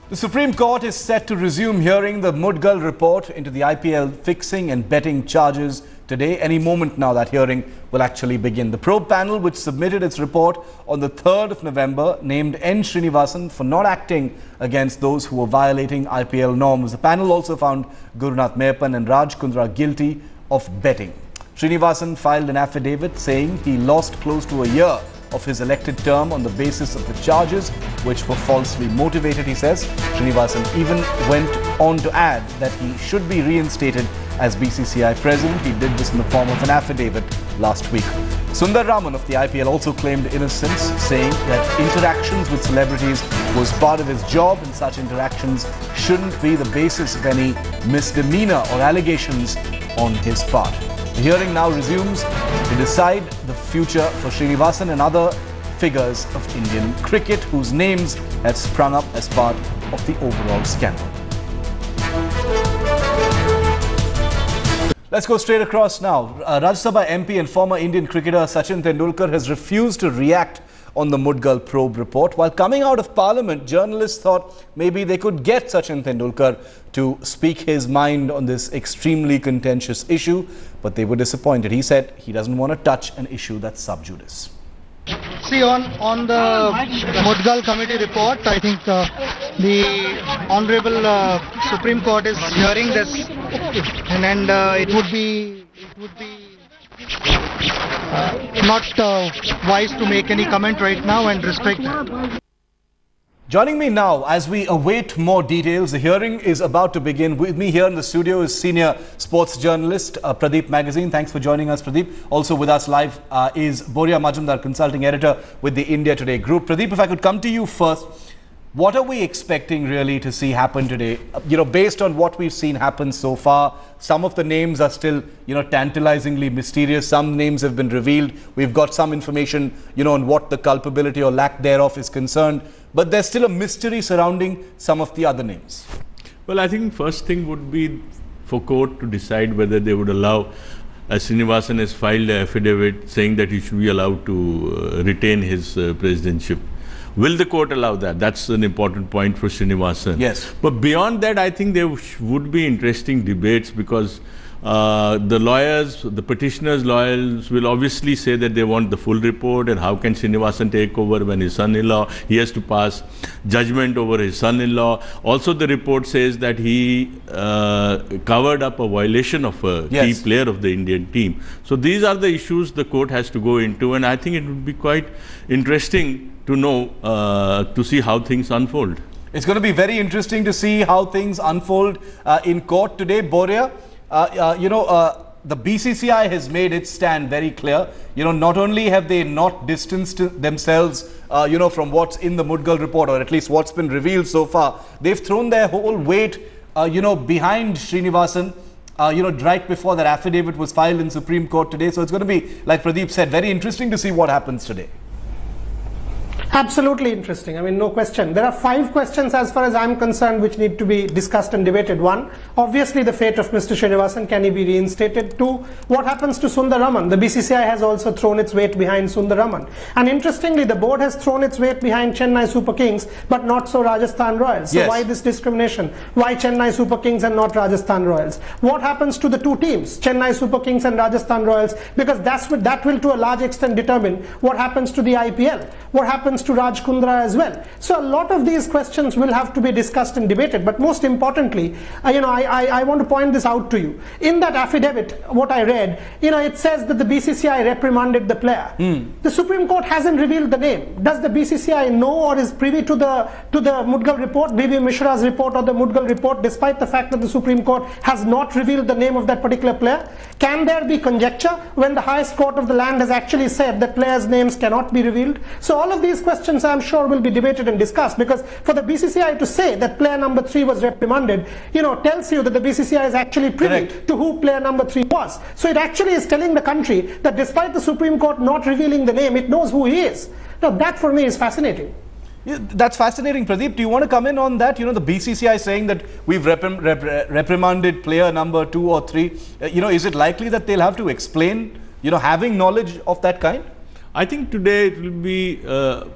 The Supreme Court is set to resume hearing the Mudgal report into the IPL fixing and betting charges today. Any moment now that hearing will actually begin. The probe panel, which submitted its report on the 3rd of November, named N. Srinivasan for not acting against those who were violating IPL norms. The panel also found Gurunath Meyapan and Raj Kundra guilty of betting. Srinivasan filed an affidavit saying he lost close to a year of his elected term on the basis of the charges, which were falsely motivated, he says. Srinivasan even went on to add that he should be reinstated as BCCI president. He did this in the form of an affidavit last week. Sundar Raman of the IPL also claimed innocence, saying that interactions with celebrities was part of his job and such interactions shouldn't be the basis of any misdemeanor or allegations on his part. The hearing now resumes to decide the future for Srinivasan and other figures of Indian cricket whose names had sprung up as part of the overall scandal. Let's go straight across now. Rajya Sabha MP and former Indian cricketer Sachin Tendulkar has refused to react on the Mudgal probe report. While coming out of Parliament, journalists thought maybe they could get Sachin Tendulkar to speak his mind on this extremely contentious issue, but they were disappointed. He said he doesn't want to touch an issue that's sub judice. See, on the Mudgal committee report, I think the Honorable Supreme Court is hearing this, and it would be not wise to make any comment right now and respect that. Joining me now as we await more details, the hearing is about to begin. With me here in the studio is senior sports journalist Pradeep Magazine. Thanks for joining us, Pradeep. Also with us live is Boria Majumdar, consulting editor with the India Today group. Pradeep, if I could come to you first, what are we expecting really to see happen today? Based on what we've seen happen so far, some of the names are still, tantalizingly mysterious. Some names have been revealed. We've got some information, on what the culpability or lack thereof is concerned. But there's still a mystery surrounding some of the other names. Well, I think first thing would be for court to decide whether they would allow, as Srinivasan has filed an affidavit saying that he should be allowed to retain his presidentship. Will the court allow that? That's an important point for Srinivasan. Yes. But beyond that, I think there would be interesting debates because the lawyers, the petitioner's lawyers will obviously say that they want the full report and how can Srinivasan take over when his son-in-law, he has to pass judgment over his son-in-law. Also, the report says that he covered up a violation of a key player of the Indian team. So these are the issues the court has to go into, and I think it would be quite interesting to know, to see how things unfold. It's going to be very interesting to see how things unfold in court today, Boria. The BCCI has made its stand very clear. Not only have they not distanced themselves, from what's in the Mudgal report, or at least what's been revealed so far, they've thrown their whole weight, behind Srinivasan, right before that affidavit was filed in Supreme Court today. So it's going to be, like Pradeep said, very interesting to see what happens today. Absolutely interesting. I mean, no question. There are 5 questions as far as I'm concerned which need to be discussed and debated. 1, obviously the fate of Mr. Srinivasan. Can he be reinstated? 2, what happens to Sundar Raman? The BCCI has also thrown its weight behind Sundar Raman. And interestingly, the board has thrown its weight behind Chennai Super Kings, but not so Rajasthan Royals. So why this discrimination? Why Chennai Super Kings and not Rajasthan Royals? What happens to the 2 teams, Chennai Super Kings and Rajasthan Royals? Because that will to a large extent determine what happens to the IPL. What happens to Raj Kundra as well. So a lot of these questions will have to be discussed and debated. But most importantly, I want to point this out to you. In that affidavit, what I read, it says that the BCCI reprimanded the player. The Supreme Court hasn't revealed the name. Does the BCCI know or is privy to the Mudgal report, B.V. Mishra's report or the Mudgal report, despite the fact that the Supreme Court has not revealed the name of that particular player? Can there be conjecture when the highest court of the land has actually said that players' names cannot be revealed? So all of these questions I'm sure will be debated and discussed, because for the BCCI to say that player number 3 was reprimanded, tells you that the BCCI is actually privy to who player number 3 was. So it actually is telling the country that despite the Supreme Court not revealing the name, it knows who he is. Now that for me is fascinating. Yeah, that's fascinating. Pradeep, do you want to come in on that? The BCCI saying that we've reprimanded player number 2 or 3. Is it likely that they'll have to explain, having knowledge of that kind? I think today it will be,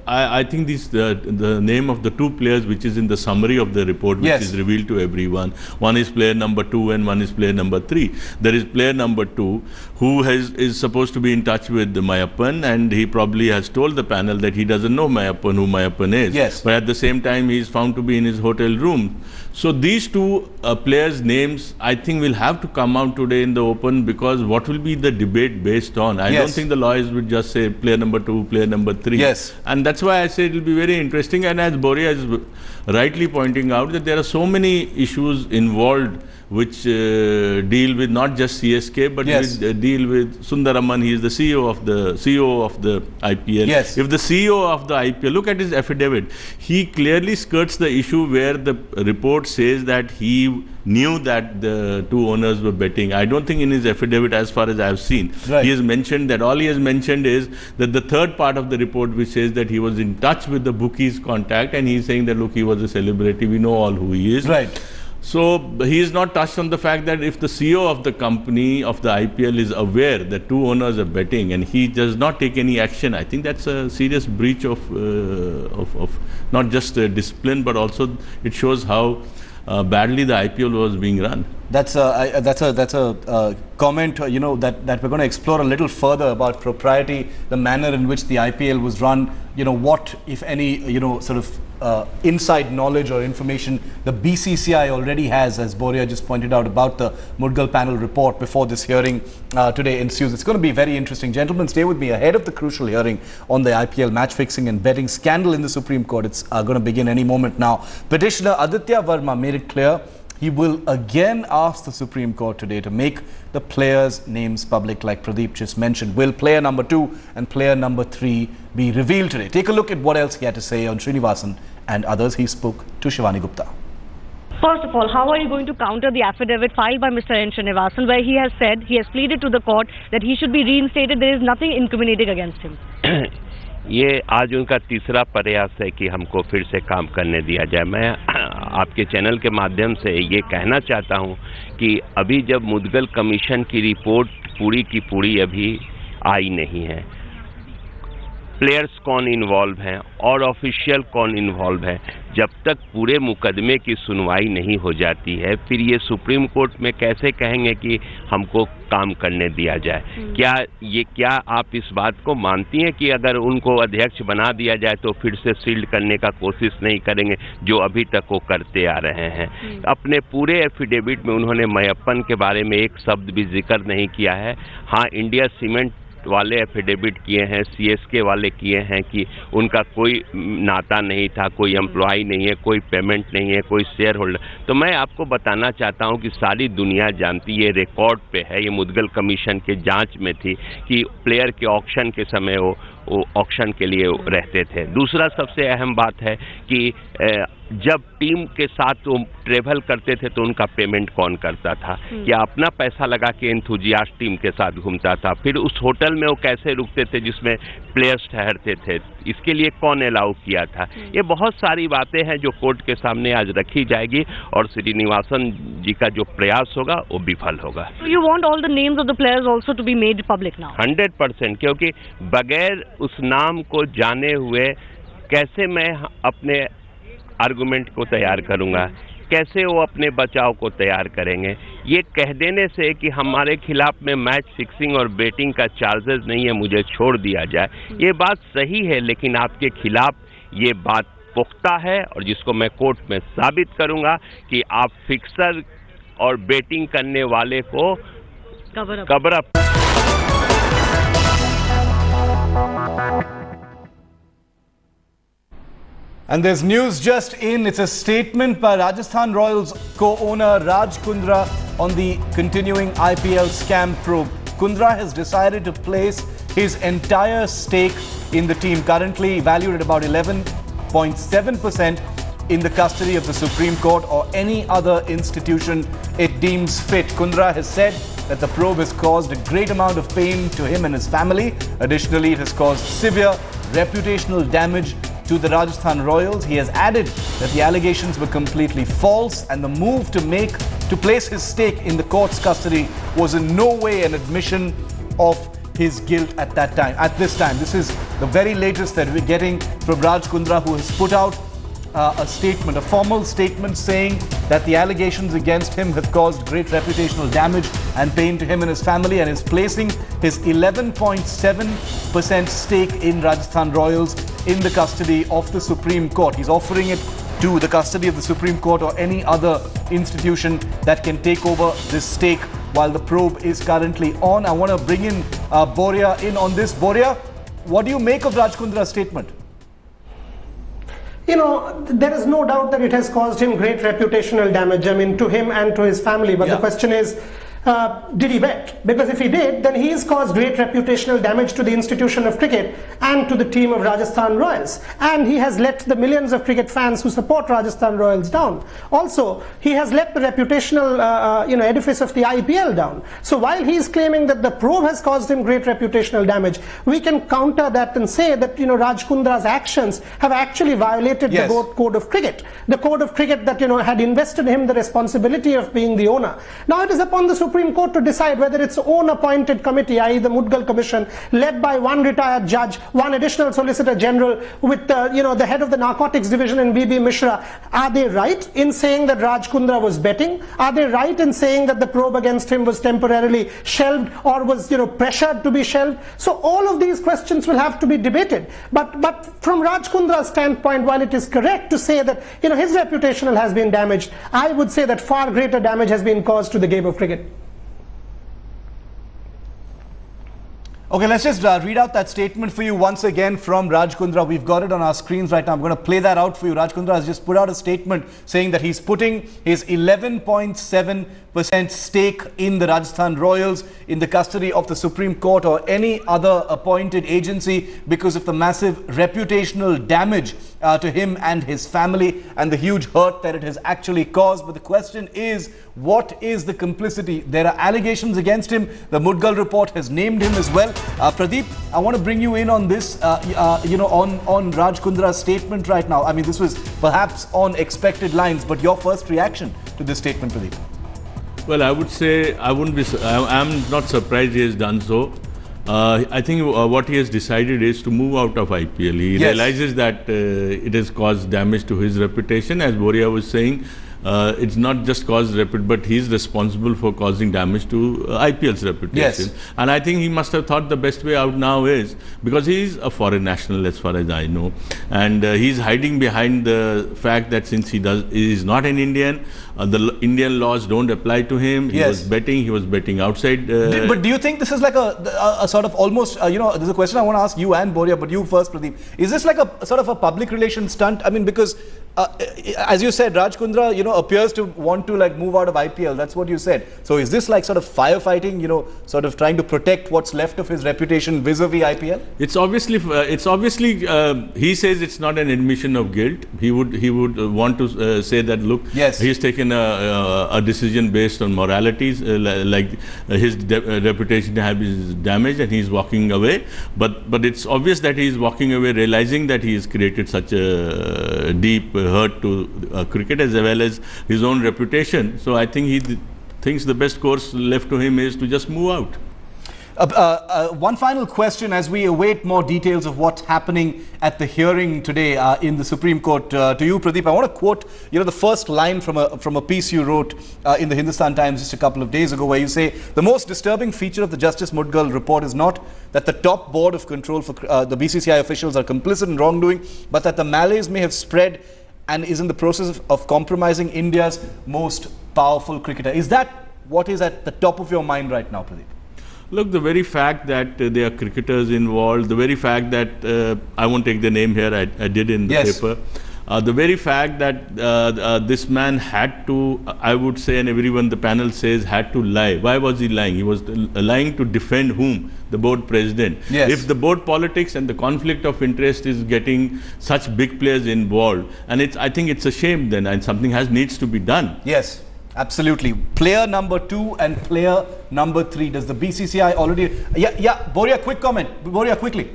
I think the name of the two players which is in the summary of the report, which is revealed to everyone. One is player number 2 and one is player number 3. There is player number 2 who is supposed to be in touch with Mayappan, and he probably has told the panel that he doesn't know Mayappan, who Mayappan is. Yes. But at the same time, he is found to be in his hotel room. So these two players' names, I think, will have to come out today in the open, because what will be the debate based on? I don't think the lawyers would just say player number 2, player number 3. Yes. And that's why I say it will be very interesting. And as Boria is rightly pointing out, that there are so many issues involved which deal with not just CSK, but deal with Sundaraman. He is the CEO of the IPL. Yes. If the CEO of the IPL, look at his affidavit, he clearly skirts the issue where the report says that he knew that the two owners were betting. I don't think in his affidavit, as far as I have seen, he has mentioned that. All he has mentioned is that the third part of the report, which says that he was in touch with the bookies' contact, and he's saying that, look, he was a celebrity, we know all who he is. Right. So he is not touched on the fact that if the CEO of the company, of the IPL, is aware that two owners are betting and he does not take any action, I think that's a serious breach of not just discipline, but also it shows how badly the IPL was being run. That's a comment, you know, that we're going to explore a little further about propriety, the manner in which the IPL was run, you know, what, if any, you know, sort of inside knowledge or information the BCCI already has, as Boria just pointed out, about the Mudgal panel report before this hearing today ensues. It's going to be very interesting. Gentlemen, stay with me. Ahead of the crucial hearing on the IPL match fixing and betting scandal in the Supreme Court, it's going to begin any moment now. Petitioner Aditya Verma made it clear he will again ask the Supreme Court today to make the players' names public, like Pradeep just mentioned. Will player number 2 and player number 3 be revealed today? Take a look at what else he had to say on Srinivasan and others. He spoke to Shivani Gupta. First of all, how are you going to counter the affidavit filed by Mr. N. Srinivasan, where he has said, he has pleaded to the court that he should be reinstated? There is nothing incriminating against him. ये आज उनका तीसरा प्रयास है कि हमको फिर से काम करने दिया जाए। मैं आपके चैनल के माध्यम से ये कहना चाहता हूँ कि अभी जब मुदगल कमीशन की रिपोर्ट पूरी की पूरी अभी आई नहीं है, प्लेयर्स कौन इन्वॉल्व हैं और ऑफिशियल कौन इन्वॉल्व है, जब तक पूरे मुकदमे की सुनवाई नहीं हो जाती है, फिर ये सुप्रीम कोर्ट में कैसे कहेंगे कि हमको काम करने दिया जाए? क्या आप इस बात को मानती हैं कि अगर उनको अध्यक्ष बना दिया जाए तो फिर से सील्ड करने का कोशिश नहीं करेंगे, जो अभी तक वो करते आ रहे हैं? अपने पूरे एफिडेविट में उन्होंने मयप्पन के बारे में एक शब्द भी जिक्र नहीं किया है। हाँ, इंडिया सीमेंट वाले एफिडेविट किए हैं, सीएसके वाले किए हैं कि उनका कोई नाता नहीं था, कोई एम्प्लॉय नहीं है, कोई पेमेंट नहीं है, कोई शेयर होल्डर। तो मैं आपको बताना चाहता हूं कि सारी दुनिया जानती है, रिकॉर्ड पे है, ये मुदगल कमीशन के जांच में थी कि प्लेयर के ऑक्शन के समय वो ऑक्शन के लिए रहते थे। दूसरा सबसे अहम बात है कि जब टीम के साथ वो ट्रेवल करते थे तो उनका पेमेंट कौन करता था? क्या अपना पैसा लगा के एंथुजियास्ट टीम के साथ घूमता था? फिर उस होटल में वो कैसे रुकते थे जिसमें प्लेयर्स ठहरते थे? इसके लिए कौन अलाउ किया था? ये बहुत सारी बातें हैं जो कोर्ट के सामने आज रखी जाएगी और श्रीनिवासन जी का जो प्रयास होगा वो विफल होगा। You want all the names of the players also to be made public now? 100%, क्योंकि बगैर उस नाम को जाने हुए कैसे मैं अपने आर्गुमेंट को तैयार करूंगा, कैसे वो अपने बचाव को तैयार करेंगे? ये कह देने से कि हमारे खिलाफ में मैच फिक्सिंग और बेटिंग का चार्जेस नहीं है, मुझे छोड़ दिया जाए, ये बात सही है, लेकिन आपके खिलाफ ये बात पुख्ता है और जिसको मैं कोर्ट में साबित करूंगा कि आप फिक्सर और बेटिंग करने वाले को cover up. And there's news just in. It's a statement by Rajasthan Royals co-owner Raj Kundra on the continuing IPL scam probe. Kundra has decided to place his entire stake in the team, currently valued at about 11.7%, in the custody of the Supreme Court or any other institution it deems fit. Kundra has said that the probe has caused a great amount of pain to him and his family. Additionally, it has caused severe reputational damage to the Rajasthan Royals. He has added that the allegations were completely false and the move to place his stake in the court's custody was in no way an admission of his guilt at that time, at this time. This is the very latest that we're getting from Raj Kundra, who has put out a statement, a formal statement saying that the allegations against him have caused great reputational damage and pain to him and his family, and is placing his 11.7% stake in Rajasthan Royals in the custody of the Supreme Court. He's offering it to the custody of the Supreme Court or any other institution that can take over this stake while the probe is currently on. I want to bring in Boria in on this. Boria, what do you make of Raj Kundra's statement? You know, there is no doubt that it has caused him great reputational damage, I mean, to him and to his family. But the question is, did he bet? Because if he did, then he has caused great reputational damage to the institution of cricket and to the team of Rajasthan Royals. And he has let the millions of cricket fans who support Rajasthan Royals down. Also, he has let the reputational edifice of the IPL down. So while he is claiming that the probe has caused him great reputational damage, we can counter that and say that, you know, Raj Kundra's actions have actually violated the code of cricket. The code of cricket that, you know, had invested him the responsibility of being the owner. Now it is upon the Supreme Court to decide whether its own appointed committee, i.e. the Mudgal Commission, led by one retired judge, one additional Solicitor General with the head of the Narcotics Division in B.B. Mishra, are they right in saying that Raj Kundra was betting? Are they right in saying that the probe against him was temporarily shelved or was, you know, pressured to be shelved? So all of these questions will have to be debated. But from Raj Kundra's standpoint, while it is correct to say that, you know, his reputational has been damaged, I would say that far greater damage has been caused to the game of cricket. Okay, let's just read out that statement for you once again from Raj Kundra. We've got it on our screens right now. I'm going to play that out for you. Raj Kundra has just put out a statement saying that he's putting his 11.7% stake in the Rajasthan Royals in the custody of the Supreme Court or any other appointed agency because of the massive reputational damage to him and his family and the huge hurt that it has actually caused. But the question is, what is the complicity? There are allegations against him. The Mudgal report has named him as well. Pradeep, I want to bring you in on this, on Raj Kundra's statement right now. I mean, this was perhaps on expected lines, but your first reaction to this statement, Pradeep? Well, I would say I'm not surprised he has done so. I think what he has decided is to move out of IPL. He realizes that it has caused damage to his reputation. As Boria was saying, it's not just caused reputation, but he's responsible for causing damage to IPL's reputation. Yes. And I think he must have thought the best way out now is, because he's a foreign national as far as I know, and he's hiding behind the fact that since he is not an Indian, the Indian laws don't apply to him. He was betting outside. But do you think this is like a sort of almost, there's a question I want to ask you and Boria, but you first, Pradeep. Is this like a sort of a public relations stunt? I mean, because as you said, Raj Kundra, appears to want to like move out of IPL. That's what you said. So is this like sort of firefighting, sort of trying to protect what's left of his reputation vis-a-vis IPL? It's obviously, he says it's not an admission of guilt. He would want to say that, look, he's taken a decision based on moralities, his reputation has been damaged and he's walking away. But it's obvious that he's walking away realizing that he has created such a deep hurt to cricket as well as his own reputation. So I think he thinks the best course left to him is to just move out. One final question as we await more details of what's happening at the hearing today in the Supreme Court. To you, Pradeep, I want to quote, the first line from a piece you wrote in the Hindustan Times just a couple of days ago, where you say, the most disturbing feature of the Justice Mudgal report is not that the top board of control for the BCCI officials are complicit in wrongdoing, but that the malaise may have spread and is in the process of compromising India's most powerful cricketer. Is that what is at the top of your mind right now, Pradeep? Look, the very fact that there are cricketers involved, the very fact that, I won't take the name here, I did in the paper, the very fact that this man had to, I would say, and everyone, the panel says, had to lie. Why was he lying? He was lying to defend whom? The board president. Yes. If the board politics and the conflict of interest is getting such big players involved, and I think it's a shame then, and something needs to be done. Yes. Absolutely. Player number 2 and player number 3. Does the BCCI already... Yeah, Boria, quick comment. Boria, quickly.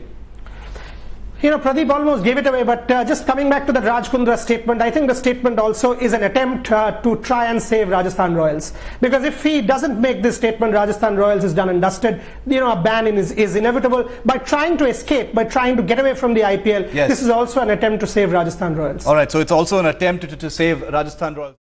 You know, Pradeep almost gave it away, but just coming back to the Raj Kundra statement, I think the statement also is an attempt to try and save Rajasthan Royals. Because if he doesn't make this statement, Rajasthan Royals is done and dusted. You know, a ban is inevitable. By trying to escape, by trying to get away from the IPL, this is also an attempt to save Rajasthan Royals. All right, so it's also an attempt to save Rajasthan Royals.